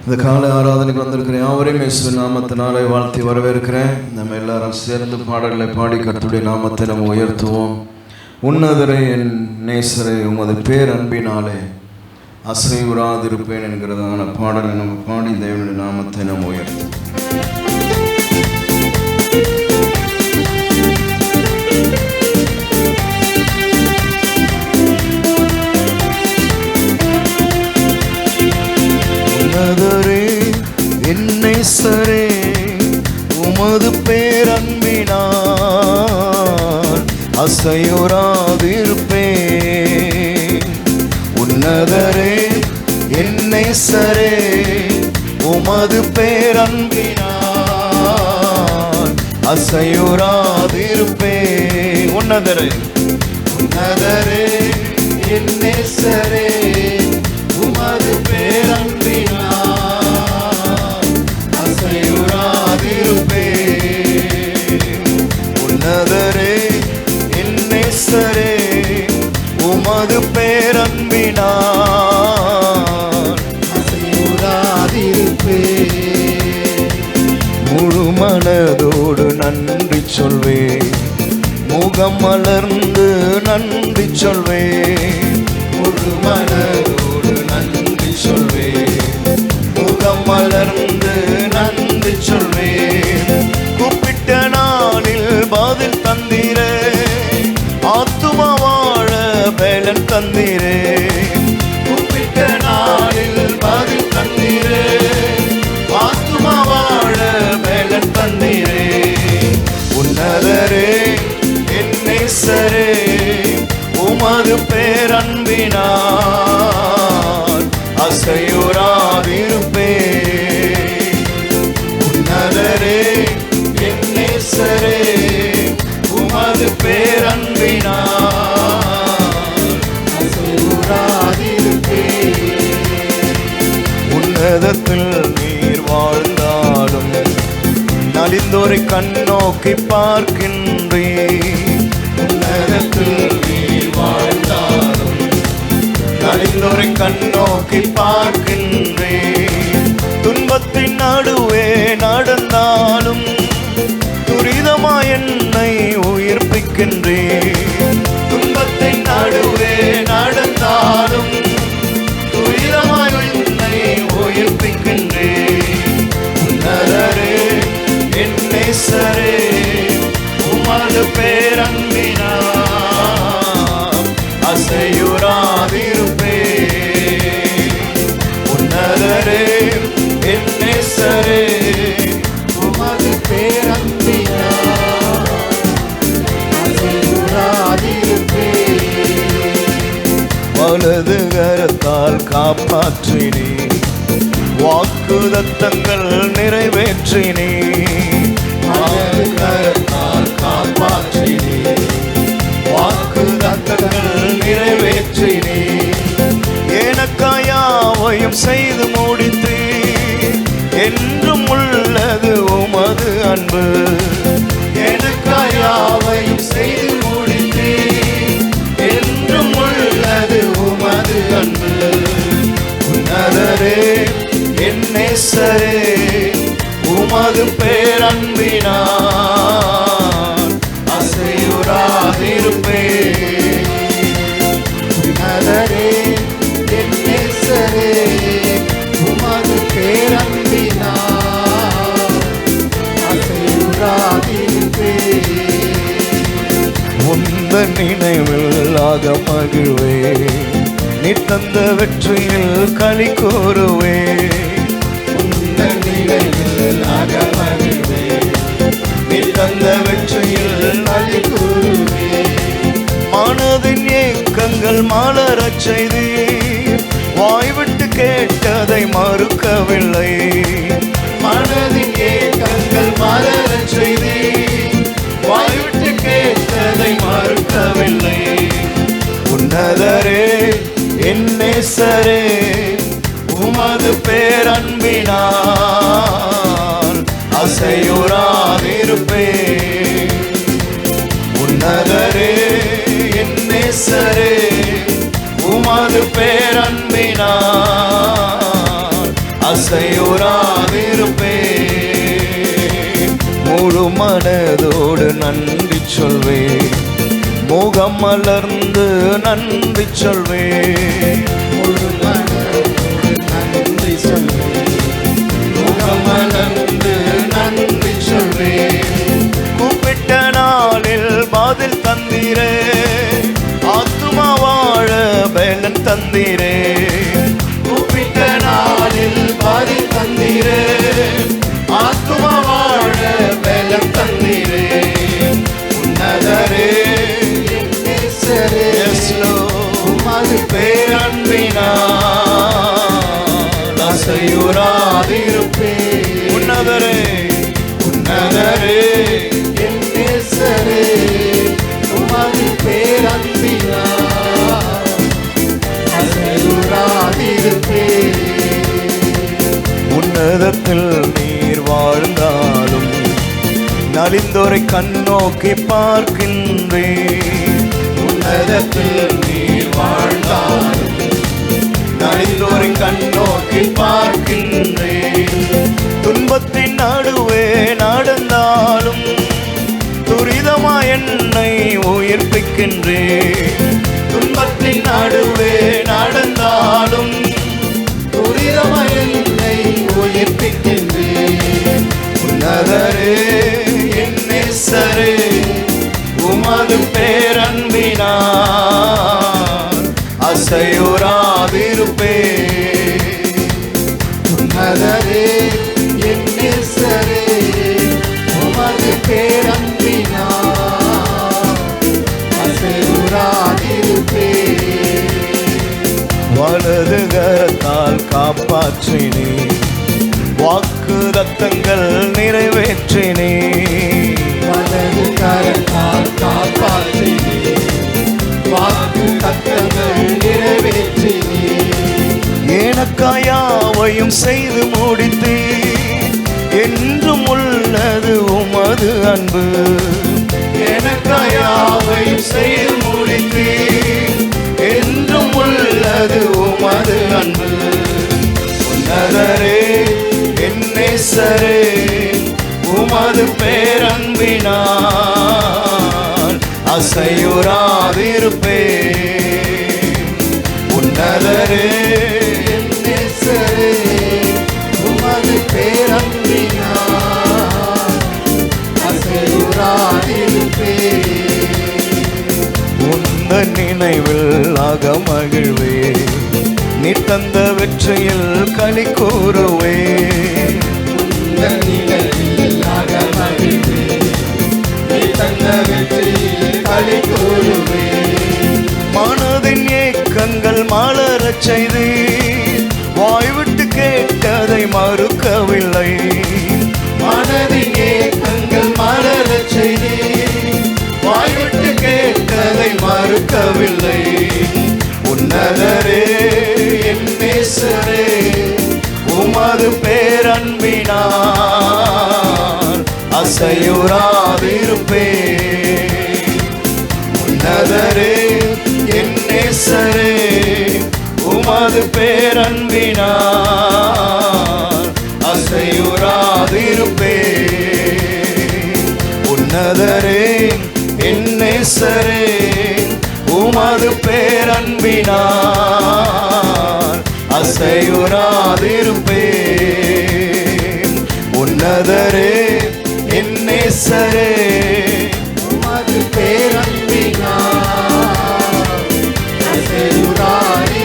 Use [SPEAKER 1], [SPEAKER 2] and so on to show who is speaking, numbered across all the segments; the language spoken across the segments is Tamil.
[SPEAKER 1] இந்த காலை ஆராதனைக்கு வந்திருக்கிற யாவரையும் இயேசுவின் நாமத்தினாலே வாழ்த்தி வரவேற்கிறேன். நம்ம எல்லாரும் சேர்ந்து பாடல்களை பாடி கர்த்தருடைய நாமத்தை நம்ம உயர்த்துவோம். உன்னதரை என் நேசரை உமது பேரன்பினாலே அசைவுறாதிருப்பேன் என்கிறதான பாடலை நம்ம பாடி தேவனுடைய நாமத்தை நம்ம உயர்த்துவோம். உன்னதரே என் நேசரே உமது பேரன்பினால் அசையுறாதிருப்பேன். உன்னதரே என் நேசரே உமது பேரன்பினால் அசையுறாதிருப்பேன். உன்னதரே உன்னதரே என் நேசரே உமது பேரன்பினால் அசையுறாதிருப்பேன். உன்னதரே என் நேசரே உமது பேரன்பினால் அசையுறாதிருப்பேன். முழு மனதோடு நன்றி சொல்வேன், முகம் மலர்ந்து நன்றி சொல்வேன். முழு மனதோடு நன்றி சொல்வேன், முகம் மலர்ந்து நன்றி சொல்வேன். கூப்பிட்ட நாளில் பதில் தந்தீரே, ஆத்துமா வாழ பலன் தந்தீரே. கூப்பிட்ட நாளில் பதில் தந்தீரே, ஆத்துமா வாழ பலன் தந்தீரே. உன்னதரே என் நேசரே உமது பேரன்பினால் அசையுறாதிருப்பேன். உன்னதரே என் நேசரே உமது பேரன்பினால் அசையுறாதிருப்பேன். உன்னதத்தில் நீர் வாழ்ந்தாலும் நலிந்தோரை கண்ணோக்கி பார்க்கின்றேன். உன்னதத்தில் நீர் வாழ்ந்தாலும் நலிந்தோரை கண்ணோக்கி பார்க்கின்றேன். துன்பத்தின் நடுவே நடந்தாலும் துரிதமாய் என்னை உயிர்ப்பிக்கின்றேன். துன்பத்தின் நடுவே நடந்தாலும் துரிதமாய் என்னை உயிர்ப்பிக்கின்றேன். உன்னதரே என் நேசரே உமது பேரன்பினால் அசையுறாதிருப்பேன். உன்னதரே என் நேசரே உமது பேரன்பினால் அசையுறாதிருப்பேன். வலது கரத்தால் காப்பாற்றினே, வாக்குதத்தங்கள் நிறைவேற்றினே. வலது கரத்தால் காப்பாற்றினே, வாக்குதத்தங்கள் நிறைவேற்றினே. எனக்காயாவையும் செய்து முடித்தே, என்றும் உள்ளது உமது அன்பு. எனக்காயாவையும் செய்து முடித்தே, என்றும் உள்ளது உமது அன்பு. உன்னதரே என் நேசரே உமது பேரன்பினால் அசையுறாதிருப்பேன். உன்னதரே என் நேசரே உமது பேரன்பினால் அசையுறாதிருப்பேன். உந்தன் நினைவில் ஆக மகிழ்வேன், நீ தந்த வெற்றியில் களி கூறுவேன். உந்தன் நினைவில் ஆக மகிழ்வேன், நீ தந்த வெற்றியில் களி கூறுவேன். மனதின் ஏக்கங்கள் மலரச் செய்தீர், வாய்விட்டு கேட்டதை மறுக்கவில்லை. மனதின் ஏக்கங்கள் மலரச் செய்தீர், வாய்விட்டு கேட்டதை மறுக்கவில்லை. உன்னதரே என் நேசரே உமது பேரன்பினால் அசையுறாதிருப்பேன். உன்னதரே என் நேசரே உமது பேரன்பினால் அசையுறாதிருப்பேன். முழு மனதோடு நன்றி சொல்வேன், முகம் மலர்ந்து நன்றி சொல்வேன். முழு மனதோடு நன்றி சொல்வேன், முகம் மலர்ந்து நன்றி சொல்வேன். கூப்பிட்ட நாளில் பதில் தந்தீரே, ஆத்துமா வாழ பலன் தந்தீரே. கூப்பிட்ட நாளில் பதில் தந்தீரே, ஆத்துமா வாழ பலன் தந்தீரே. உன்னதரே உமது பேரன்பினால் அசையுறாதிருப்பேன். உன்னதரே உன்னதரே என் நேசரே, உமது பேரன்பினால் அசையுறாதிருப்பேன். உன்னதத்தில் நீர் வாழ்ந்தாலும் நலிந்தோரை கண்ணோக்கி பார்க்கின்றேன். உன்னதத்தில் நீர் வாழ்ந்தாலும் நலிந்தோரை கண்ணோக்கி பார்க்கின்றேன். துன்பத்தின் நடுவே நடந்தாலும் துரிதமாய் என்னை உயிர்ப்பிக்கின்றேன். துன்பத்தின் நடுவே நடந்தாலும் துரிதமாய் என்னை உயிர்ப்பிக்கின்றேன். உன்னதரே என் நேசரே, உமது பேரன்பினால் அசையுறாதிருப்பேன். உன்னதரே என் நேசரே, உமது பேரன்பினால் அசையுறாதிருப்பேன். வலது கரத்தால் காப்பாற்றினே, வாக்கு ரத்தங்கள் நிறைவேற்றினே. வலது கரத்தால் காப்பாற்றினே, வாக்கு ரத்தங்கள் நிறைவேற்றினே. எனக்காயாவையும் செய்து முடித்தீர், என்றும் உள்ளது உமது அன்பு. எனக்காயாவையும் செய்து முடித்தீர், என்றும் உள்ளது உமது அன்பு. உன்னதரே என் நேசரே, உமது பேரன்பினால் அசையுறாதிருப்பேன். உன்னதரே என் நேசரே, உமது பேரன்பினால் அசையுறாதிருப்பேன். உந்த நினைவில் அகமகிழ்வே, நீ தந்த வெற்றியில் களி கூறுவே. உந்த நினைவில் அகமகிழ்வே, நீ தந்த வெற்றியில் களி கூறுவே. மனதின் ஏக்கங்கள் மலரச் செய்து, வாய்விட்டு கேட்டதை மறுக்கவில்லை. மனதின் ஏக்கங்கள் மலரச் செய்து, வாய்விட்டு கேட்டதை மறுக்கவில்லை. உன்னதரே என் நேசரே, உமது பேரன்பினால் அசையுறாதிருப்பேன். உன்னதரே என் நேசரே, உமது பேரன்பினால் அசையுறாதிருப்பேன். உன்னதரே என் நேசரே, உமது பேரன்பினால் அசையுறாதிருப்பேன். உன்னதரே என் நேசரே, உமது பேரன்பினால் அசையுறாதிருப்பேன்.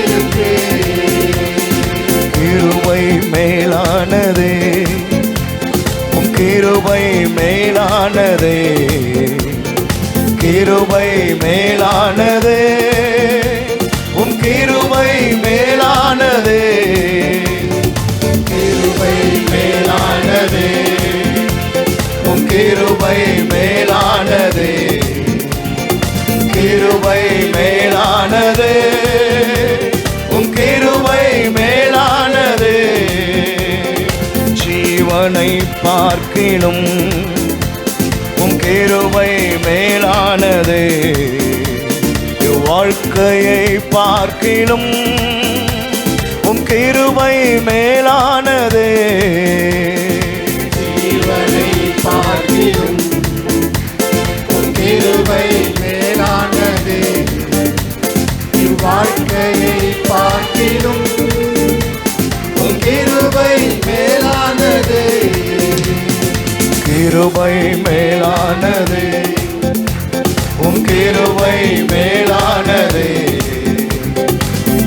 [SPEAKER 1] கிருபை மேலானதே, உம் கிருபை மேலானதே, கிருபை மேலானதே, உம் கிருபை மேலானதே. கிருபை மேலானதே, உம் கிருபை மேலானதே, கிருபை மேலானதே, உம் கிருபை மேலானதே. ஜீவனை பார்க்கிலும் உம் கிருபை மேலானதே, வாழ்க்கையை பார்க்கிலும் உம் கிருபை மேலானதே. மேலானது, கிருபை மேலானது, உம் கிருபை மேலானது,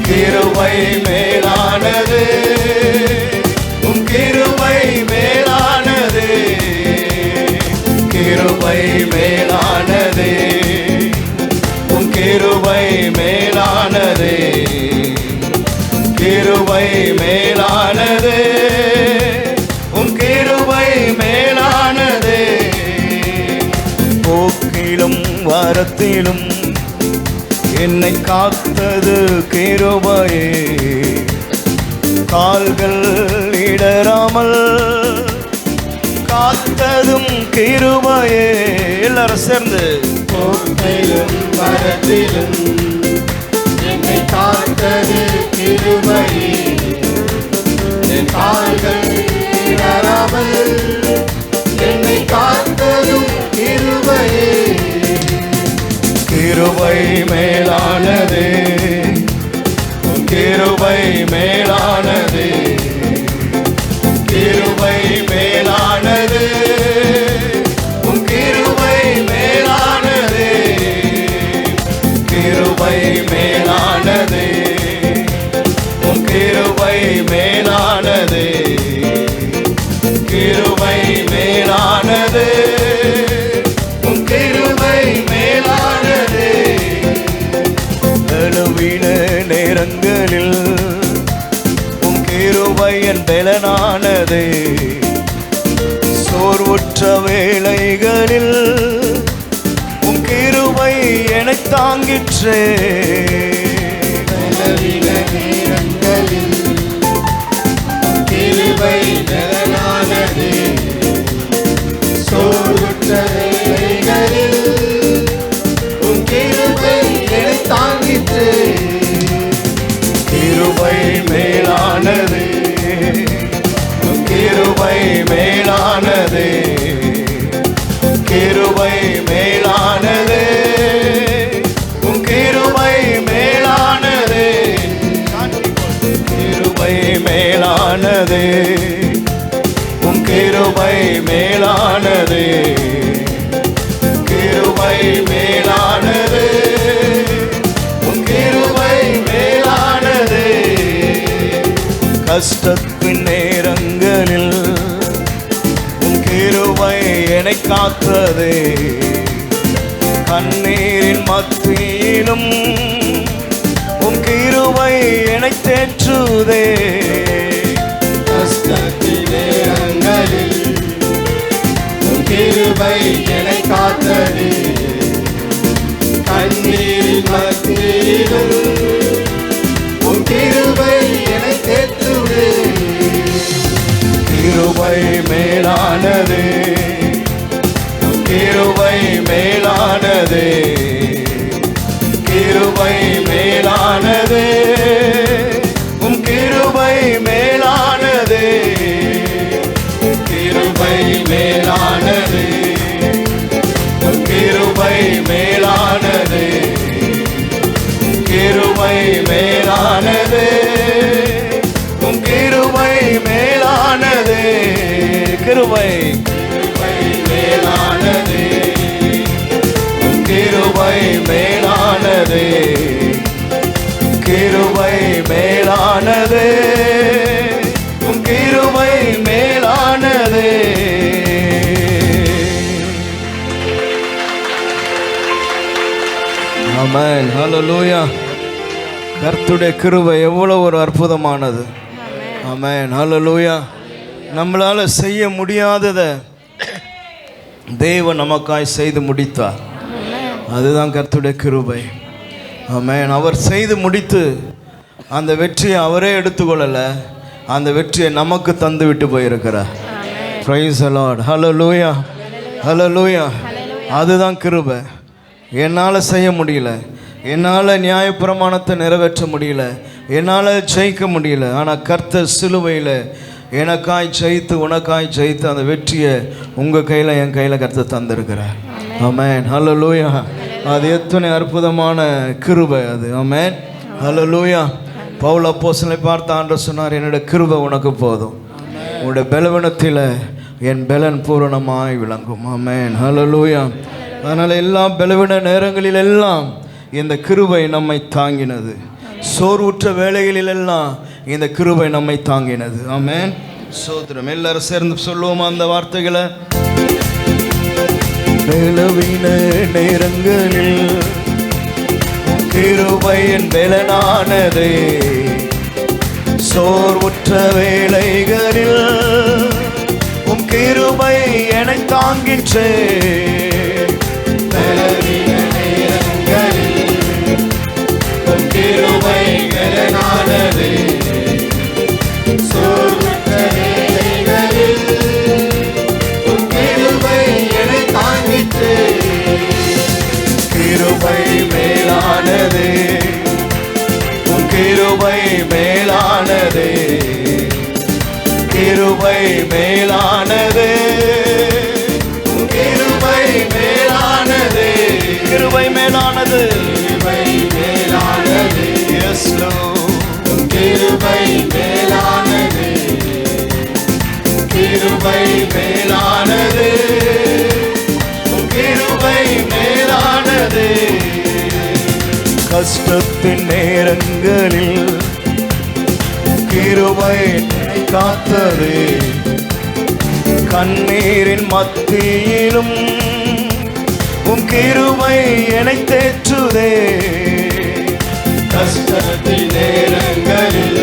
[SPEAKER 1] கிருபை மேலானது, உம் கிருபை மேலானது, கிருபை மேலானது, உம் கிருபை மேலானது, கிருபை மேலானது, உம் கிருபை மேலானது, போக்கிலும் வரத்திலும் என்னை காத்தது கிருபையே, கால்கள் இடராமல் காத்ததும் கிருபையே. எல்லாரும் சேர்ந்து
[SPEAKER 2] போக்கிலும் வரத்திலும் என்னை காத்தது கிருபையே, என் கால்கள் இடராமல் என்னை காத்ததும் கிருபையே.
[SPEAKER 1] கிருபை மேலானது, கிருபை மேலானது, கிருபை மேலானது, உம் கிருபை மேலானது, கிருபை மேலானது, உம் கிருபை மேலானது, கிருபை மேலானது, உம் கிருபை மேலானது. அழுவின நேரங்களில் உம் கிருபை என் பலனானது, சோர்வுற்ற வேளைகளில் உம் கிருபை என்னை தாங்கிற்றே.
[SPEAKER 2] பலவீன நேரங்களில் கிருபை பலனானது, சோர்வுற்ற வேளைகளில் உம் கிருபை என்னை தாங்கிற்று.
[SPEAKER 1] கிருபை மேலானது, கிருபை மேலானது, கிருபை மேலானது, உம் கிருபை மேலானது, கிருபை மேலானது, உம் கிருபை மேலானது, கிருபை மேலானது, உம் கிருபை மேலானது. கஷ்டத்தின் நேரங்களில் உம் கிருபை என்னை காத்ததே, கண்ணீரின் மத்தியிலும் உம் கிருபை என்னை தேற்றுதே.
[SPEAKER 2] கஷ்டத்தின் நேரங்களில் உம் கிருபை என்னை காத்தது, கண்ணீரின் மத்தியிலும் உம் கிருபை என்னை தேற்றுதே.
[SPEAKER 1] கிருபை மேலானது, கிருபை மேலானது, கிருபை மேலானது, உம் கிருபை மேலானது, கிருபை மேலானது, உம் கிருபை மேலானது, கிருபை மேலானது, உம் கிருபை மேலானது, கிருபை
[SPEAKER 2] கிருபை மேலானது,
[SPEAKER 1] உம் கிருபை மேலானது, கிருபை மேலானது, உம் கிருபை மேலானது. ஆமென், ஹல்லேலூயா. கர்த்தருடைய கிருபை எவ்வளவு ஒரு அற்புதமானது. ஆமென், ஹல்லேலூயா. நம்மளால செய்ய முடியாததை தேவன் நமக்காய் செய்து முடித்தார். அதுதான் கர்த்தருடைய கிருபை. ஆமென். அவர் செய்து முடித்து அந்த வெற்றியை அவரே எடுத்துக்கொள்ளலை, அந்த வெற்றியை நமக்கு தந்து விட்டு போயிருக்கிறார். பிரைஸ் தி லார்ட், ஹல்லேலூயா, ஹல்லேலூயா. அதுதான் கிருபை. என்னால் செய்ய முடியல, என்னால் நியாயப்பிரமாணத்தை நிறைவேற்ற முடியல, என்னால் ஜெயிக்க முடியல. ஆனால் கர்த்தர் சிலுவையில் எனக்காய் ஜெயித்து உனக்காய் ஜெயித்து அந்த வெற்றியை உங்கள் கையில் என் கையில் கர்த்தர் தந்திருக்கிறார். ஆமென், ஹல்லேலூயா. அது எத்தனை அற்புதமான கிருபை அது. ஆமென், ஹல்லேலூயா. பவுல் அப்போஸ்தலனை பார்த்து ஆண்டவர் சொன்னார், என்னோட கிருபை உனக்கு போதும். உங்களுடைய பலவீனத்தில் என் பலன் பூரணமாய் விளங்கும். ஆமென். ஹல்லேலூயா. அதனால் எல்லா பலவீன நேரங்களில் எல்லாம் இந்த கிருபை நம்மை தாங்கினது. சோர்வுற்ற வேளைகளிலெல்லாம் இந்த கிருபை நம்மை தாங்கினது. ஆமென். சோத்திரம். எல்லாரும் சேர்ந்து சொல்லுவோமா அந்த வார்த்தைகளை? பலவீன நேரங்களில் கிருபை என் பலனானது, சோர்வுற்ற வேளைகளில் உம் கிருபை என்னை தாங்கிற்றே.
[SPEAKER 2] பலவீன நேரங்களில் உம் கிருபை பலனானது, சோர்வுற்ற வேளைகளில் உம் கிருபை என்னை தாங்கிற்றே.
[SPEAKER 1] கிருபை மேலானது, உம் கிருபை மேலானது, கிருபை மேலானது, உம் கிருபை மேலானது, கிருபை மேலானது,
[SPEAKER 2] கிருபை மேலானது,
[SPEAKER 1] yes Lord.
[SPEAKER 2] உம் கிருபை மேலானது,
[SPEAKER 1] கிருபை மேலானது, உம் கிருபை மேலானது. கஷ்டத்தின் நேரங்களில் கிருபை என்னை காத்தது, கண்ணீரின் மத்தியிலும் உம் கிருபை என்னை தேற்றுதே.
[SPEAKER 2] கஷ்டத்தின் நேரங்களில்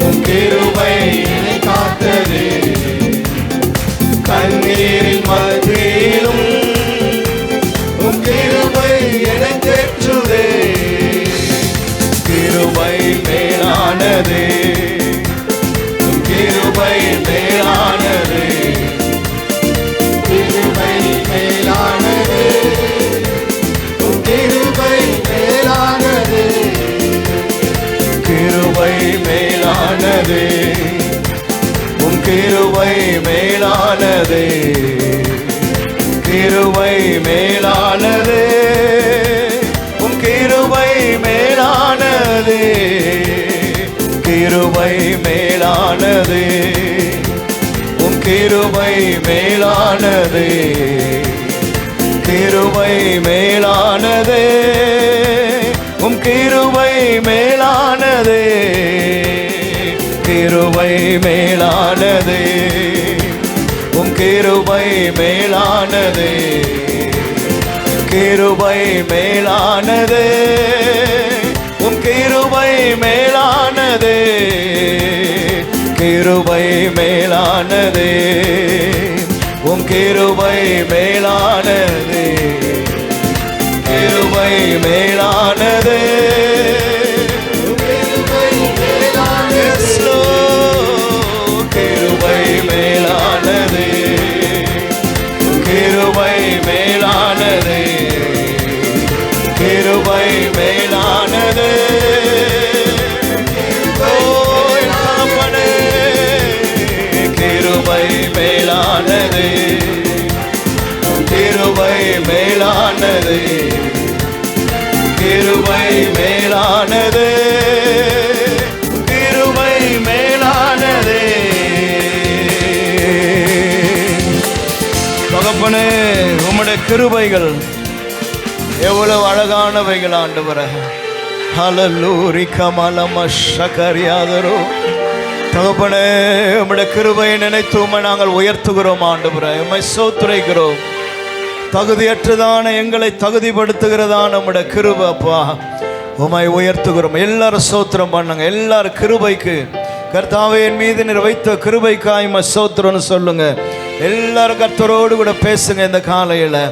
[SPEAKER 2] உம் கிருபை என்னை காத்தது,
[SPEAKER 1] கண்ணீரின் மத்தியிலும் உம் கிருபை என்னை தேற்றுதே. கிருபை மேலானது, உம் கிருபை மேலானது,
[SPEAKER 2] கிருபை மேலானது, உம் கிருபை மேலானது,
[SPEAKER 1] கிருபை மேலானது, உம் கிருபை மேலானது, கிருபை மேலானது, உம் கிருபை மேலானது, கிருபை மேலானது, உம் கிருபை மேலானது, கிருபை மேலானது, உம் கிருபை மேலானது, கிருபை மேலானது, உம் கிருபை மேலானது, கிருபை மேலானது, உம் கிருபை மேலானது, கிருபை மேலானது, உம் கிருபை மேலானது, கிருபை மேலானது,
[SPEAKER 2] கிருபை மேலானது,
[SPEAKER 1] yes Lord. கிருபை மேலானது, கிருபை மேலானது, கிருபை மேலானது. ஓ என் தகப்பனே, கிருபை மேலானது, கிருபை மேலானது, கிருபை மேலானது, கிருபை மேலானது. தகப்பனே, உம்முடைய கிருபைகள் எவ்வளவு அழகானவைகள் ஆண்டவரே. ஹல்லேலூயா கமலமஷகரியாதரோ. தகப்பனே, உம்முடைய கிருபையை நினைத்து உம்மை நாங்கள் உயர்த்துகிறோம் ஆண்டவரே. உம்மை ஸ்தோத்திரிக்கிறோம். தகுதியற்றதான எங்களை தகுதிப்படுத்துகிறதான உம்முடைய கிருபை அப்பா, உம்மை உயர்த்துகிறோம். எல்லாரும் ஸ்தோத்திரம் பண்ணுங்க. எல்லாரும் கிருபைக்கு, கர்த்தாவே என் மீது நீர் வைத்த கிருபைக்காய் உம்மை ஸ்தோத்திரம்னு சொல்லுங்க. எல்லாரும் கர்த்தரோடு கூட பேசுங்க இந்த காலையில்.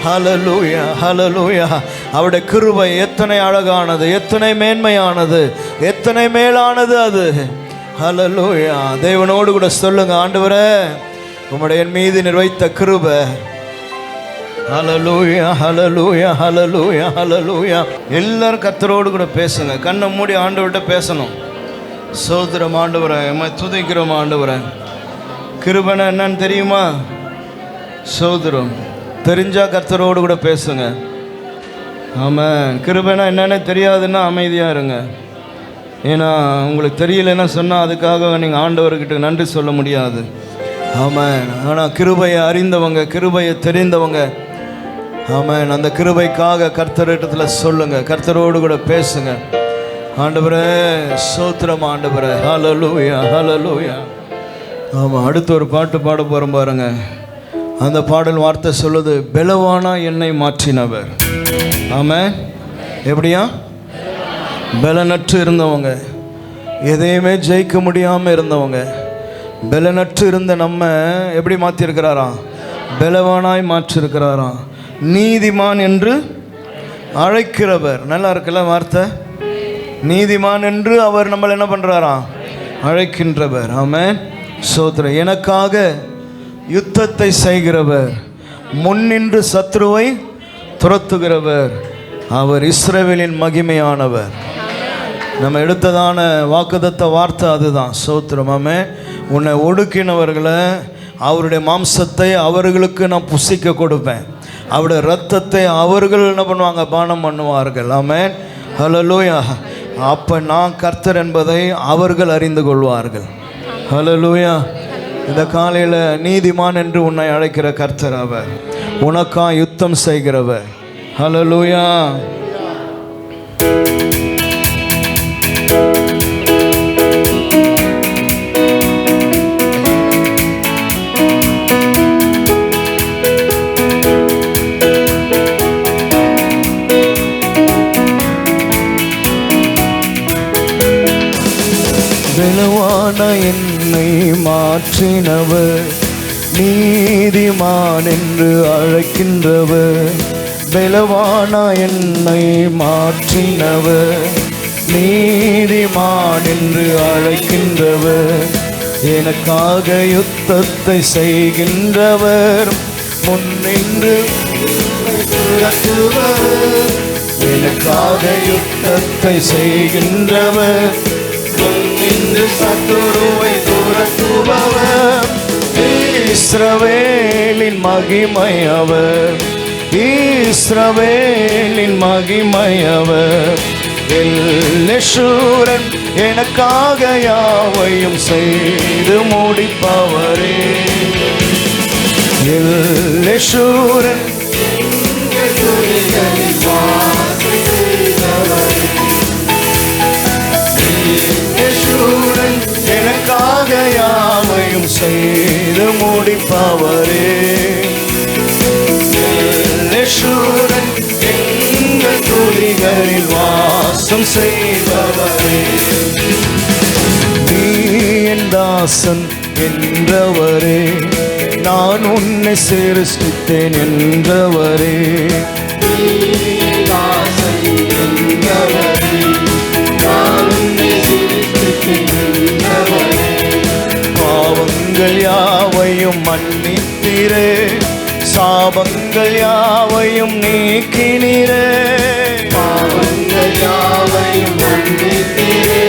[SPEAKER 1] ஹல்லேலூயா, ஹல்லேலூயா. அவருடைய கிருபை எத்தனை அழகானது, எத்தனை மேன்மையானது, எத்தனை மேலானது அது. ஹல்லேலூயா. தேவனோடு கூட சொல்லுங்க, ஆண்டவரே உம்முடைய என் மீது நீர் வைத்த கிருபை. ஹல்லேலூயா, ஹல்லேலூயா, ஹல்லேலூயா, ஹல்லேலூயா. எல்லாரும் கர்த்தரோடு கூட பேசுங்க. கண்ணை மூடி ஆண்டவர்கிட்ட பேசணும். சோதரம் ஆண்டவரே, உம்மை துதிக்கிறோம் ஆண்டவரே. கிருபைனா என்னன்னு தெரியுமா? சோதரம் தெரிஞ்சா கர்த்தரோடு கூட பேசுங்க. ஆமாம். கிருபைனா என்னன்னு தெரியாதுன்னா அமைதியாக இருங்க. ஏன்னா உங்களுக்கு தெரியலன்னா சொன்னால் அதுக்காக நீங்கள் ஆண்டவர்கிட்ட நன்றி சொல்ல முடியாது. ஆமென். ஆனால் கிருபையை அறிந்தவங்க, கிருபையை தெரிந்தவங்க, ஆமென், அந்த கிருபைக்காக கர்த்தரிடத்தில் சொல்லுங்க, கர்த்தரோடு கூட பேசுங்க. ஆண்டவரே ஸ்தோத்திரம் ஆண்டவரே, ஹல்லேலூயா ஹல்லேலூயா. ஆமாம், அடுத்து ஒரு பாட்டு பாட போகிறோம் பாருங்க. அந்த பாடல் வார்த்தை சொல்லுது, பெலவானா என்னை மாற்றினவர். ஆமென். எப்படியா? பலனற்று இருந்தவங்க, எதையுமே ஜெயிக்க முடியாமல் இருந்தவங்க, பலனற்று இருந்த நம்ம எப்படி மாற்றிருக்கிறாராம்? பலவானாய் மாற்றிருக்கிறாராம். நீதிமான் என்று அழைக்கிறவர். நல்லா இருக்குல்ல வார்த்தை? நீதிமான் என்று அவர் நம்மளை என்ன பண்ணுறாராம்? அழைக்கின்றவர். ஆமென். ஸ்தோத்திரம். எனக்காக யுத்தத்தை செய்கிறவர், முன்னின்று சத்ருவை துரத்துகிறவர், அவர் இஸ்ரவேலின் மகிமையானவர். நம்ம எடுத்ததான வாக்குத்தத்த வார்த்தை அதுதான். ஸ்தோத்திரம். ஆமென். உன்னை ஒடுக்கினவர்களை, அவருடைய மாம்சத்தை அவர்களுக்கு நான் புசிக்க கொடுப்பேன், அவருடைய இரத்தத்தை அவர்கள் என்ன பண்ணுவாங்க? பானம் பண்ணுவார்கள். ஆமென். ஹல்லேலூயா. அப்போ நான் கர்த்தர் என்பதை அவர்கள் அறிந்து கொள்வார்கள். ஹல்லேலூயா. இந்த காலையில் நீதிமான் என்று உன்னை அழைக்கிற கர்த்தர் அவர், உனக்கா யுத்தம் செய்கிறவர். ஹல்லேலூயா. பலவான என்னை மாற்றினவர், நீதிமான் என்று அழைக்கின்றவர். பலவான என்னை மாற்றினவர், நீதிமான் என்று அழைக்கின்றவர், எனக்காக யுத்தத்தை செய்கின்றவர், முன்னின்று துரத்துவர், எனக்காக யுத்தத்தை செய்கின்றவர், முன்னின்று சத்துருவை துரத்துபவர், இஸ்ரவேலின் மகிமை அவர், இஸ்ரவேலின் மகிமை அவர், எல்லேசூரன் எனக்காக யாவையும் செய்து முடிப்பவரே, எல்லேசூரன் எனக்காக யாவையும் செய்து முடிப்பவரே, எல்லேசூரன் எங்கள் துதிகளில் வாசம் செய்பவரே, நீ என் தாசன் என்றவரே, நான் உன்னை சிருஷ்டித்தேன் என்றவரே, பாவங்கள் யாவையும் மன்னித்தீரே, சாபங்கள் யாவையும் நீக்கினீரே,
[SPEAKER 2] பாவங்கள் யாவையும் மன்னித்தீரே,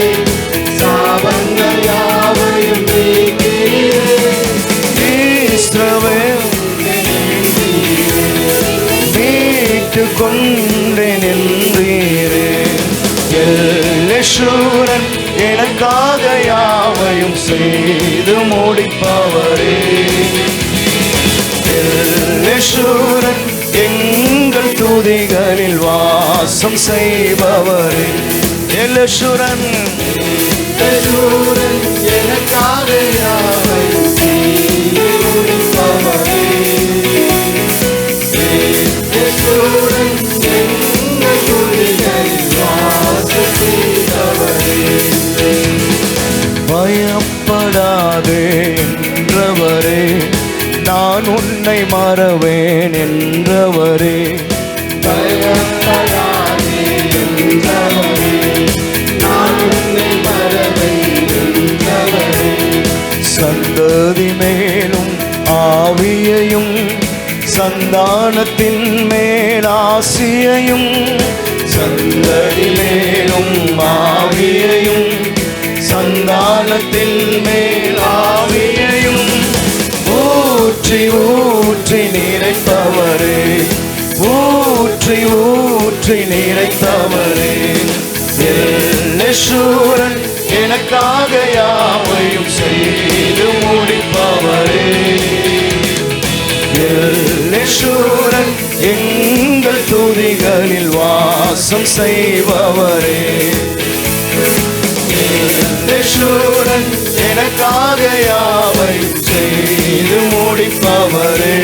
[SPEAKER 2] சாபங்கள் யாவையும் நீக்கினீரே,
[SPEAKER 1] இஸ்ரவேல் மீட்டுக் கொண்டேன் என்றீரே, எல்லேசூரன் எனக்காக யாவையும் செய்து முடிப்பவரே, எல்லேசூரன் எங்கள் துதிகளில் வாசம் செய்பவரே, எல்லேசூரன்
[SPEAKER 2] எல்லேசூரன் எனக்காக யாவையும் செய்து முடிப்பவரே, எல்லேசூரன் எங்கள் துதிகளில் வாசம் செய்பவரே,
[SPEAKER 1] பயப்படாதே என்றவரே, நான் உன்னை மறவேன் என்றவரே,
[SPEAKER 2] பயப்படாதே என்றவரே, நான் உன்னை மறவேன் என்றவரே,
[SPEAKER 1] சந்ததி மேலும் ஆவியையும் சந்தானத்தின் மேல் ஆசியையும், சந்ததி மேலும் ஆவியையும் சந்தானத்தில் மேல் ஆவியையும் ஊற்றி ஊற்றி நிறைத்தவரே, ஊற்றி ஊற்றி நிறைத்தவரே, யேசுரன் எனக்காக யாவையும் செய்து முடிப்பவரே. யேசுரன் எங்கள் துதிகளில் வாசம் செய்பவரே. யேசுரன் எனக்காக யாவையும் செய்து முடிப்பவரே.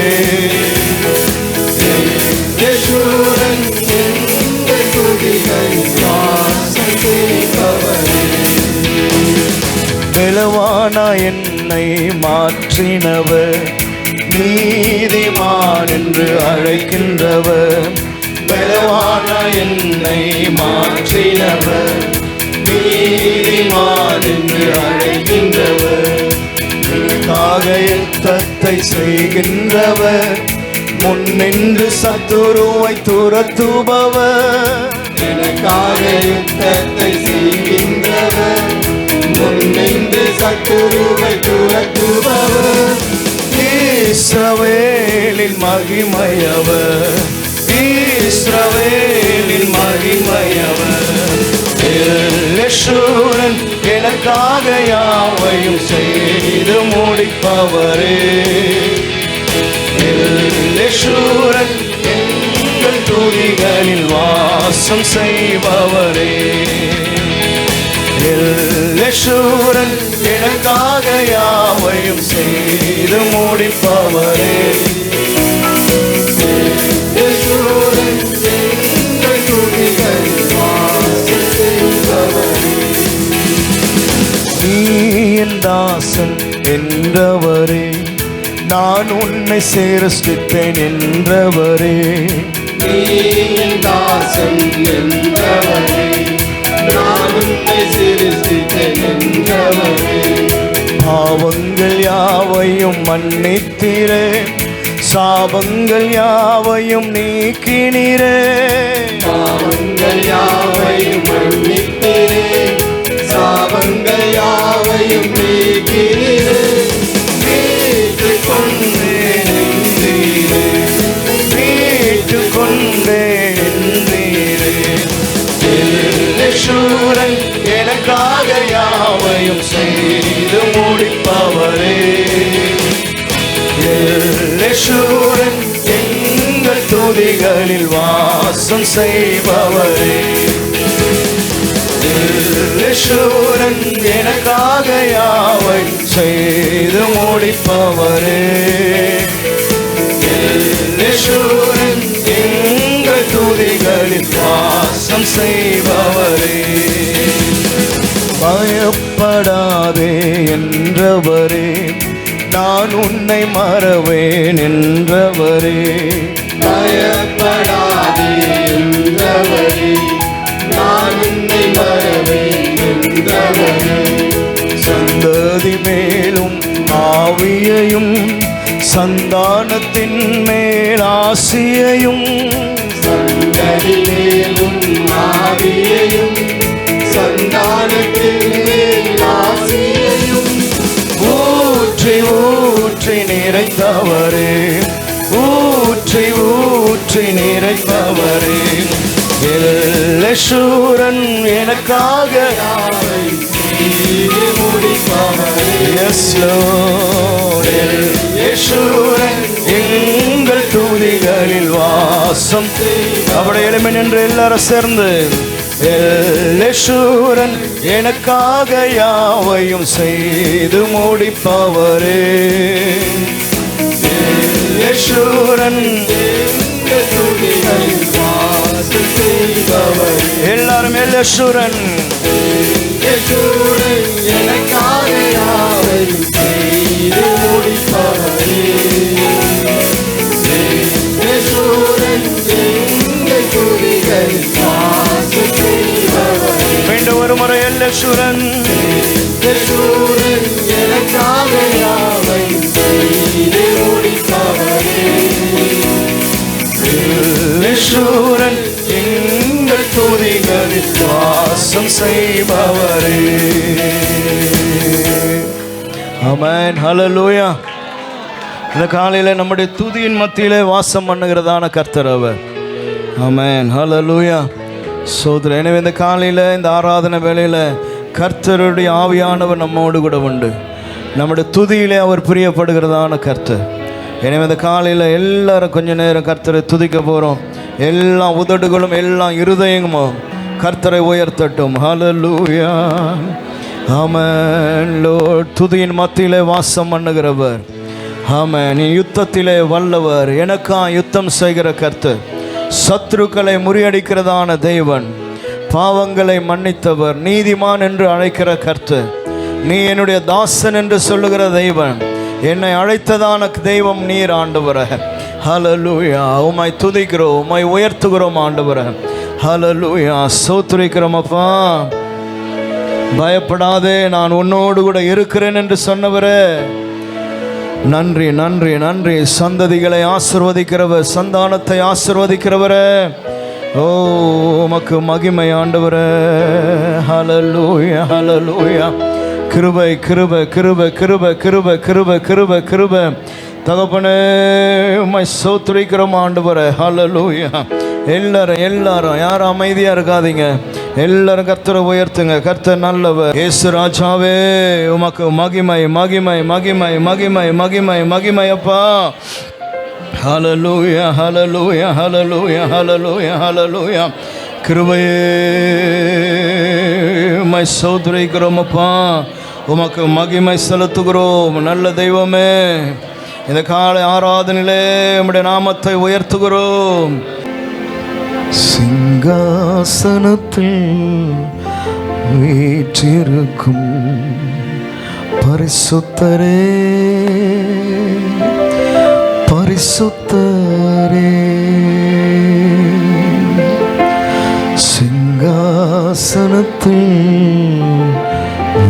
[SPEAKER 1] யேசுரன் எங்கள் துதிகளில் வாசம் செய்பவரே. பலவானா என்னை மாற்றினவர், நீதிமான் என்று அழைக்கின்றவர். பலவானா என்னை மாற்றினவர், நீதிமான் என்று அழைக்கின்றவர். எனக்காக யுத்தத்தை செய்கின்றவர், முன்னின்று சத்துருவை துரத்துபவர். எனக்காக யுத்தத்தை செய்கின்றவர், முன்னின்று சத்துருவை துரத்துபவர். இஸ்ரவேலின் மகிமையவர், இஸ்ரவேலின் மகிமையவர். யேசுரன் எனக்காக யாவையும் செய்து முடிப்பவரே. யேசுரன் எங்கள் துதிகளில் வாசம் செய்பவரே. யேசுரன் எனக்காக யாவையும் செய்து முடிப்பவரே. யேசுரன் எங்கள் துதிகளில் வாசம் செய்பவரே. நீ என் தாசன் என்றவரே, நான் உன்னை சிருஷ்டித்தேன் என்றவரே.
[SPEAKER 2] நீ என் தாசன் என்றவரே, நான் உன்னை சிருஷ்டித்தேன் என்றவரே.
[SPEAKER 1] பாவங்கள் யாவையும் மன்னித்தீரே, சாபங்கள் யாவையும் நீக்கினீரே.
[SPEAKER 2] பாவங்கள் யாவையும் மன்னித்தீரே, சாபங்கள் யாவையும் நீக்கினீரே.
[SPEAKER 1] மீட்டுக் கொண்டேன் என்றீரே, மீட்டுக் கொண்டேன் என்றீரே. யேசுரன் எனக்காக யாவையும் செய்து முடிப்பவரே. யேசுரன் எங்கள் துதிகளில் வாசம் செய்பவரே. யேசுரன் எனக்காக யாவை செய்து முடிப்பவரே. யேசுரன் எங்கள் துதிகளில் வாசம் செய்பவரே. பயப்படாதே என்றவரே, நான் உன்னை மறவேன் என்றவரே.
[SPEAKER 2] பயப்படாதே என்றவரே, நான் உன்னை மறவேன் என்றவரே.
[SPEAKER 1] சந்ததி மேலும் ஆவியையும், சந்தானத்தின் மேல் ஆசியையும்.
[SPEAKER 2] சந்ததி மேலும் ஆவியையும், சந்தானத்தின் மேல் ஆசியையும்.
[SPEAKER 1] ஊற்றி ஊற்றி நிறைத்தவரே, ஊற்றி ஊற்றி நிறைத்தவரே. யேசுரன் எனக்காக
[SPEAKER 2] செய்து முடிப்பவரே.
[SPEAKER 1] S lord. யேசுரன் எங்கள் துதிகளில் வாசம். அவருடைய எளிமை நின்று எல்லாரும் சேர்ந்து யேசுரன் எனக்காக யாவையும் செய்து முடிப்பவரே. யேசுரன்
[SPEAKER 2] எங்கள் துதிகளில் வாசம் செய்பவரே.
[SPEAKER 1] எல்லாரும் யேசுரன்.
[SPEAKER 2] யேசுரன் எனக்காக யாவையும் செய்து முடிப்பவரே. யேசுரன் எங்கள் துதிகளில் வாசம் செய்பவரே.
[SPEAKER 1] மீண்டும் ஒரு முறை யேசுரன்.
[SPEAKER 2] யேசுரன் எனக்காக யாவையும் செய்து முடிப்பவரே.
[SPEAKER 1] யேசுரன் எங்கள் துதிகளில் வாசம் செய்பவரே. ஆமென். ஹல்லேலூயா. இந்த காலையில் நம்முடைய துதியின் மத்தியிலே வாசம் பண்ணுகிறதான கர்த்தர் அவர். ஆமென். ஹல்லேலூயா. சோதரன். எனவே இந்த காலையில் இந்த ஆராதனை வேளையில் கர்த்தருடைய ஆவியானவர் நம்மோடு கூட உண்டு. நம்முடைய துதியிலே அவர் பிரியப்படுகிறதான கர்த்தர். எனவே இந்த காலையில் எல்லாரும் கொஞ்ச நேரம் கர்த்தரை துதிக்க போகிறோம். எல்லா உதடுகளும் எல்லா இருதயமும் கர்த்தரை உயர்த்தட்டும். ஹல்லேலூயா, ஆமென். லோர்ட், துதியின் மத்தியிலே வாசம் பண்ணுகிறவர். ஆமென். நீ யுத்தத்திலே வல்லவர். எனக்கா யுத்தம் செய்கிற கர்த்தர், சத்துருக்களை முறியடிக்கிறதான தேவன், பாவங்களை மன்னித்தவர், நீதிமான் என்று அழைக்கிற கர்த்தர், நீ என்னுடைய தாசன் என்று சொல்லுகிற தெய்வன், என்னை அழைத்ததான தெய்வம் நீர் ஆண்டவரே. ஹல்லேலூயா, உம்மை துதிக்கிறோம், உம்மை உயர்த்துகிறோம் ஆண்டவரே. ஹல்லேலூயா, ஸ்தோத்திரிக்கிறோம் அப்பா. பயப்படாதே, நான் உன்னோடு கூட இருக்கிறேன் என்று சொன்னவரே, நன்றி நன்றி நன்றி. சந்ததிகளை ஆசீர்வதிக்கிறவர், சந்தானத்தை ஆசீர்வதிக்கிறவரே, ஓ உமக்கு மகிமை ஆண்டவரே. ஹல்லேலூயா ஹல்லேலூயா. கிருபை கிருபை கிருபை கிருபை கிருபை கிருபை கிருபை கிருபை. தகப்பனே, உம்மை ஸ்தோத்திரிக்கிறோம் ஆண்டவரே. ஹல்லேலூயா. எல்லாரும் எல்லாரும் யாரும் அமைதியாக இருக்காதீங்க. எல்லாரும் கர்த்தரை உயர்த்துங்க. கர்த்தர் நல்லவர். இயேசு ராஜாவே, உமக்கு மகிமை மகிமை மகிமை மகிமை மகிமை மகிமை அப்பா. ஹல்லேலூயா ஹல்லேலூயா ஹல்லேலூயா ஹல்லேலூயா ஹல்லேலூயா. கிருபையே, உம்மை ஸ்தோத்திரிக்கிறோம் அப்பா. உமக்கு மகிமை செலுத்துகிறோம். நல்ல தெய்வமே, இந்த காலை ஆராதனையிலே உம்முடைய நாமத்தை உயர்த்துகிறோம். சிங்காசனத்தில் வீற்றிருக்கும் பரிசுத்தரே, பரிசுத்தரே, சிங்காசனத்தில்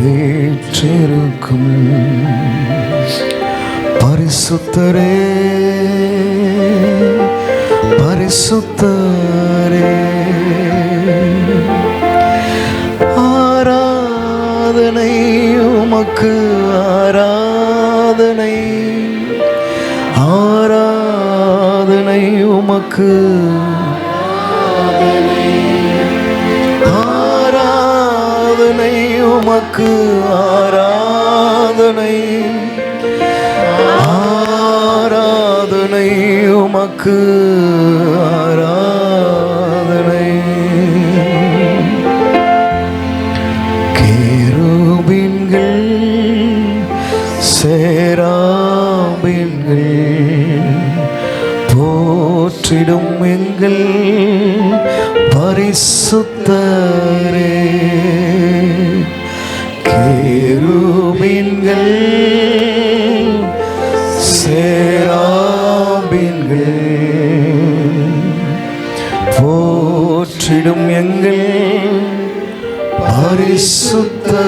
[SPEAKER 1] வீற்றிருக்கும் பரிசுத்தரே, பரிசுத்தரே, ஆராதனை உமக்கு, ஆராதனை, ஆராதனை உமக்கு, ஆராதனை உமக்கு, ஆராதனை, ஆராதனை உமக்கு, ஆராதனை. கேருபீன்கள் சேராபீன்கள் போற்றிடும் எங்கள் பரிசுத்தரே. கேருபீன்கள் சேராபீன்கள் போற்றிடும் எங்கள் பரிசுத்தரே.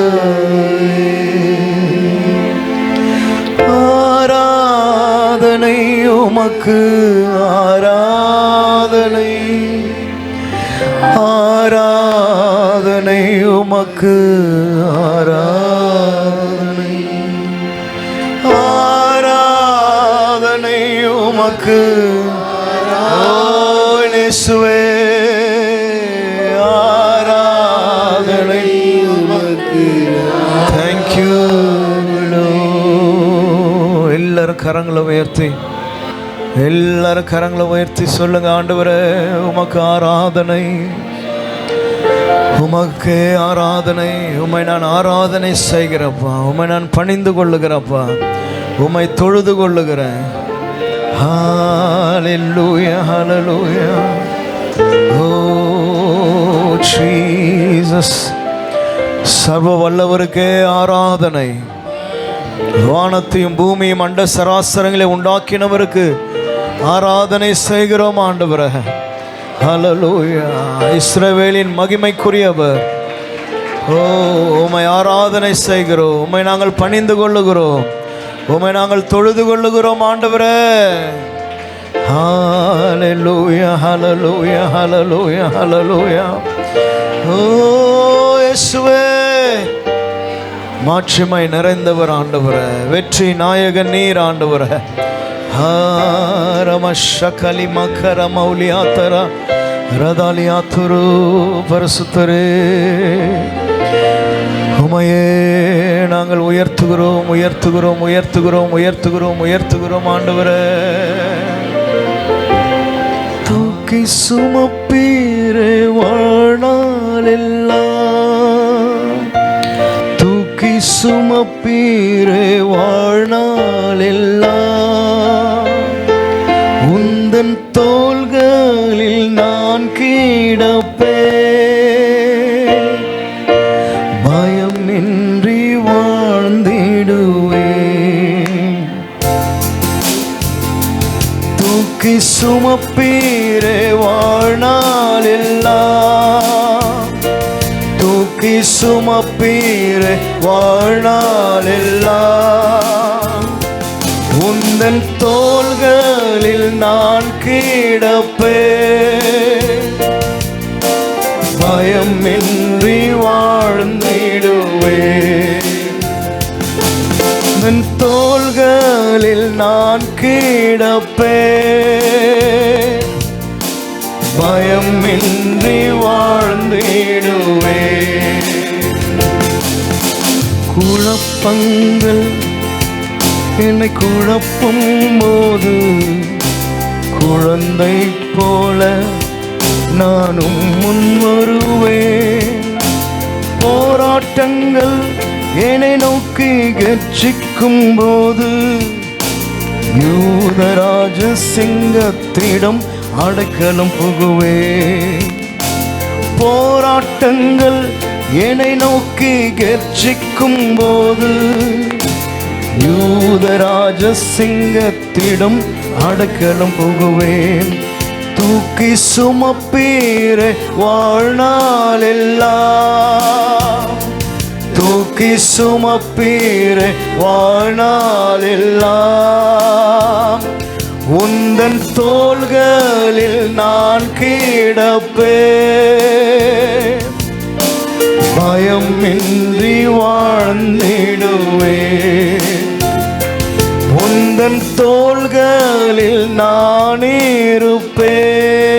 [SPEAKER 1] ஆராதனை உமக்கு, ஆராதனை, ஆராதனை உமக்கு, ஆராதனை, ஆராதனை உமக்கு, இயேசுவே, ஆராதனை உமக்கு. தேங்க்யூ. எல்லாரும் கரங்களை உயர்த்தி, எல்லாரும் கரங்களை உயர்த்தி சொல்லுங்க, ஆண்டவரே உமக்கு ஆராதனை, உமக்கே ஆராதனை. உம்மை நான் ஆராதனை செய்கிறப்பா, உம்மை நான் பணிந்து கொள்ளுகிறப்பா, உம்மை தொழுது கொள்ளுகிறேன். ஹல்லேலூயா ஹல்லேலூயா. ஓ ஜீசஸ், சர்வ வல்லவருக்கே ஆராதனை. வானத்தையும் பூமியும் அண்ட சராசரங்களை உண்டாக்கினவருக்கு ஆராதனை செய்கிறோம் ஆண்டவரே. ஹல்லேலூயா. இஸ்ரவேலின் மகிமைக்குரியவர், ஓ உம்மை ஆராதனை செய்கிறோம், உம்மை நாங்கள் பணிந்து கொள்ளுகிறோம், உம்மை நாங்கள் தொழுது கொள்ளுகிறோம் ஆண்டவரே. ஹல்லேலூயா ஹல்லேலூயா ஹல்லேலூயா ஹல்லேலூயா. ஓ இயேசுவே, மாட்சிமை நிறைந்தவர் ஆண்டவரே, வெற்றி நாயகன் நீர் ஆண்டவரே. ரமஷகலி மக்கர மௌலியாத்தரா ரதாலியாத்துரு பரிசுத்தரே, உமையே நாங்கள் உயர்த்துகிறோம் உயர்த்துகிறோம் உயர்த்துகிறோம் உயர்த்துகிறோம் உயர்த்துகிறோம். ஆண்டவரே, தூக்கி சுமப்பீரே வாழ்நாளெல்லாம், தூக்கி சுமப்பீரே வாழ்நாளெல்லாம், உந்தன் தோள்களில் நான் கிடப்பே, பயமின்றி வாழ்ந்திடுவே. தூக்கி சுமப்பீரே வாழ்நாளெல்லாம், தூக்கி சுமப்பீரே வாழ்நாளெல்லாம், உந்தன் தோள்களில் நான் கிடப்பே, பயமின்றி வாழ்ந்திடுவே. உந்தன் தோள்களில் நான் கிடப்பே, பயமின்றி வாழ்ந்திடுவே. குழப்பங்கள் என்னை குழப்பும் போது, குழந்தை போல நானும் முன் வருவேன். போராட்டங்கள் என்னை நோக்கி கர்ஜிக்கும் போது, யூதராஜ சிங்கத்திடம் அடைக்கலம் புகுவேன். போராட்டங்கள் என்னை நோக்கி கர்ஜிக்கும் போது, யூதராஜ சிங்கத்திடம் அடைக்கலம் புகுவேன். தூக்கி சுமப்பீரே வாழ்நாளெல்லாம், தூக்கி சுமப்பீரே வாழ்நாளெல்லாம், உந்தன் தோள்களில் நான் கிடப்பே, பயமின்றி வாழ்ந்திடுவே. உந்தன் தோள்களில் நான் இருப்பேன்,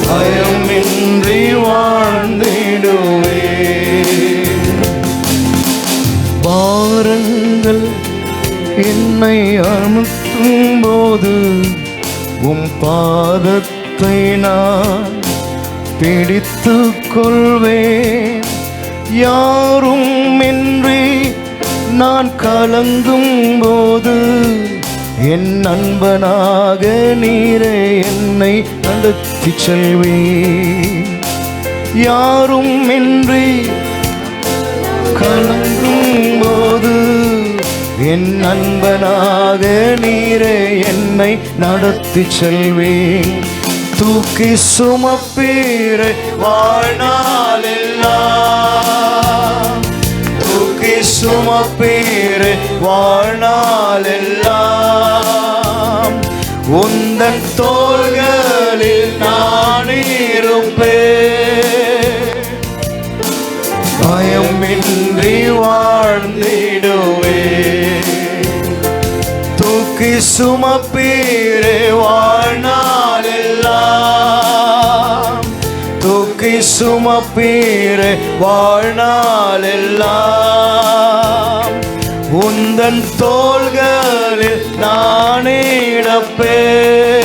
[SPEAKER 1] பயமின்றி வாழ்ந்திடுவே. பாரங்கள் என்னை அமுத்தும் போது, உம் பாதத்தை நான் பிடித்துக் கொள்வேன். யாரும் இன்றி நான் கலங்கும் போது, என் நண்பனாக நீரே என்னை நடத்தி செல்வேன். யாரும் இன்றி கலங்கும் போது, என் நண்பனாக நீரே என்னை நடத்தி செல்வேன். தூக்கி சுமப்பீரே வாழ்நாளெல்லாம், தூக்கி சுமப்பீரே வாழ்நாளெல்லாம், உந்தன் தோள்களில் நான் இருப்பேன், பயமின்றி வாழ்ந்திடுவே. தூக்கி சுமப்பீரே வாழ்நாளெல்லாம், தூக்கி சுமப்பீரே வாழ்நாளெல்லாம், உந்தன் தோள்களில் நான் இடப்பேன்,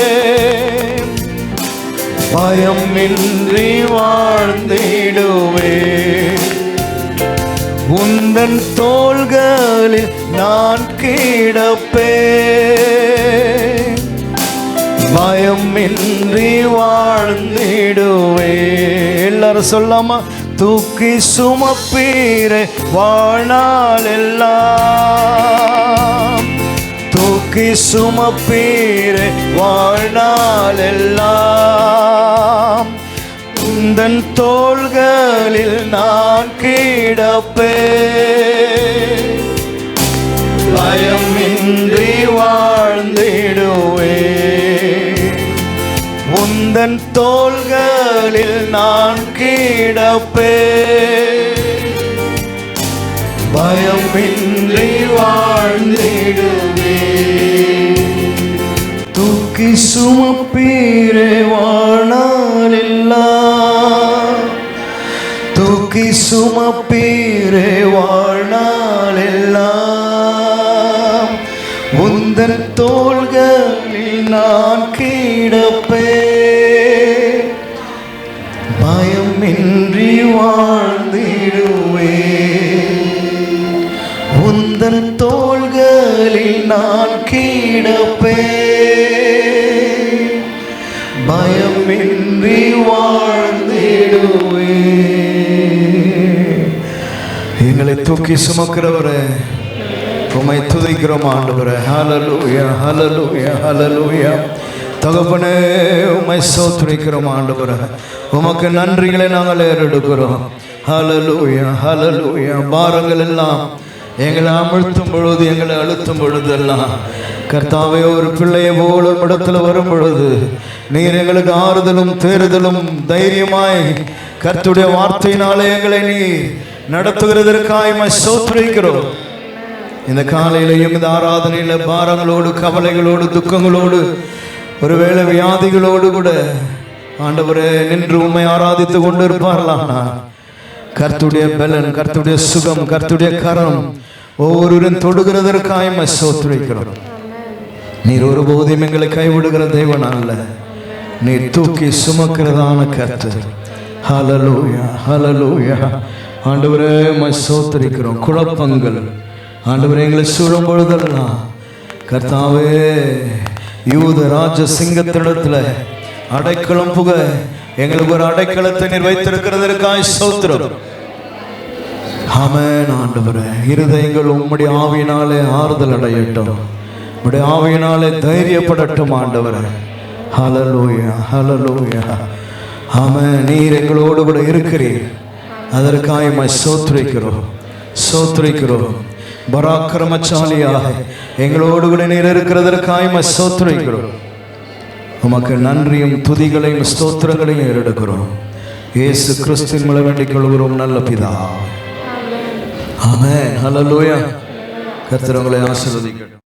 [SPEAKER 1] பயமின்றி வாழ்ந்திடுவே. உந்தன் தோள்களில் நான் கிடப்பேன், பயமின்றி வாழ்ந்திடுவே. எல்லாரும் சொல்லாமா? தூக்கி சுமப்பீரே வாழ்நாளெல்லாம், தூக்கி சுமப்பீரே வாழ்நாளெல்லாம், உந்தன் தோள்களில் நான் கிடப்பேன், பயமின்றி வாழ்ந்திடுவே. உந்தன் தோள்களில் நான் கிடப்பேன், பயமின்றி வாழ்ந்திடுவே. தூக்கி தூக்கி சுமப்பீரே வாழ்நாளெல்லாம், தூக்கி சுமப்பீரே வாழ்நாளெல்லாம், உந்தன் தோள்களில் நான் கிடப்பேன், பயமின்றி வாழ்ந்திடுவேன், உந்தன் தோள்களில் நான் கிடப்பேன், பயமின்றி வாழ்ந்திடுவேன். எங்களை தூக்கி சுமக்கிறவரே உம்மை துதிக்கிறோம் ஆண்டவரே. ஹல்லேலூயா, ஹல்லேலூயா, ஹல்லேலூயா. தகப்பனே உம்மை ஸ்தோத்திரிக்கிறோம் ஆண்டவரே. உமக்கு நன்றிகளை நாங்கள் ஏறெடுக்கிறோம். ஹல்லேலூயா, ஹல்லேலூயா. பாரங்கள் எல்லாம் எங்களை அமிழ்த்தும் பொழுது, எங்களை அழுத்தும் பொழுதெல்லாம் கர்த்தாவே ஒரு பிள்ளையை போல இடத்துல வரும் பொழுது நீர் எங்களுக்கு ஆறுதலும் தேறுதலும் தைரியமாய் கர்த்தருடைய வார்த்தையினாலே எங்களை நீர் நடத்துகிறதற்காய் உம்மை ஸ்தோத்திரிக்கிறோம். இந்த காலையிலையும் இந்த ஆராதனையில் பாரங்களோடு கவலைகளோடு துக்கங்களோடு ஒருவேளை வியாதிகளோடு கூட ஆண்டவரே நின்று உம்மை ஆராதித்து கொண்டு இருப்பார்களானா கர்த்தருடைய பலன், கர்த்தருடைய சுகம், கர்த்தருடைய கரம் ஒவ்வொருவரும் தொடுகிறதற்காக உம்மை ஸ்தோத்திரிக்கிறோம். நீர் ஒருபோதும் எங்களை கைவிடுகிற தேவன் அல்ல, நீர் தூக்கி சுமக்கிறதான கர்த்தர். ஹல்லேலூயா, ஹல்லேலூயா. ஆண்டவரே உம்மை ஸ்தோத்திரிக்கிறோம். குழப்பங்கள் ஆண்டவரே எங்களை சூழும் பொழுதெல்லாம் கர்த்தாவே யூத ராஜ சிங்கத்திடத்துல அடைக்கலம் புக எங்களுக்கு ஒரு அடைக்கலத்தை நீர் வைத்திருக்கிறதற்காக ஸ்தோத்திரம். ஆமென் ஆண்டவரே. இருதயங்கள் உம்முடைய ஆவியினாலே ஆறுதல் அடையட்டும், உம்முடைய ஆவியினாலே தைரியப்படட்டும் ஆண்டவரே. ஹல்லேலூயா, ஹல்லேலூயா. ஆமென். நீர் எங்களோடு கூட இருக்கிறீர், அதற்காக உம்மை ஸ்தோத்திரிக்கிறோம், ஸ்தோத்திரிக்கிறோம். பராக்கிரமசாலியாக எங்களோடு கூட நீர் இருக்கிறதற்காக உம்மை ஸ்தோத்திரிக்கிறோம். உமக்கு நன்றியும் துதிகளையும் ஸ்தோத்திரங்களையும் ஏறெடுக்கிறோம். இயேசு கிறிஸ்துவின் மூலம் வேண்டிக் கொள்கிறோம் நல்ல பிதாவே. ஆமென். ஹல்லேலூயா. கர்த்தர் உங்களை ஆசீர்வதிக்கட்டும்.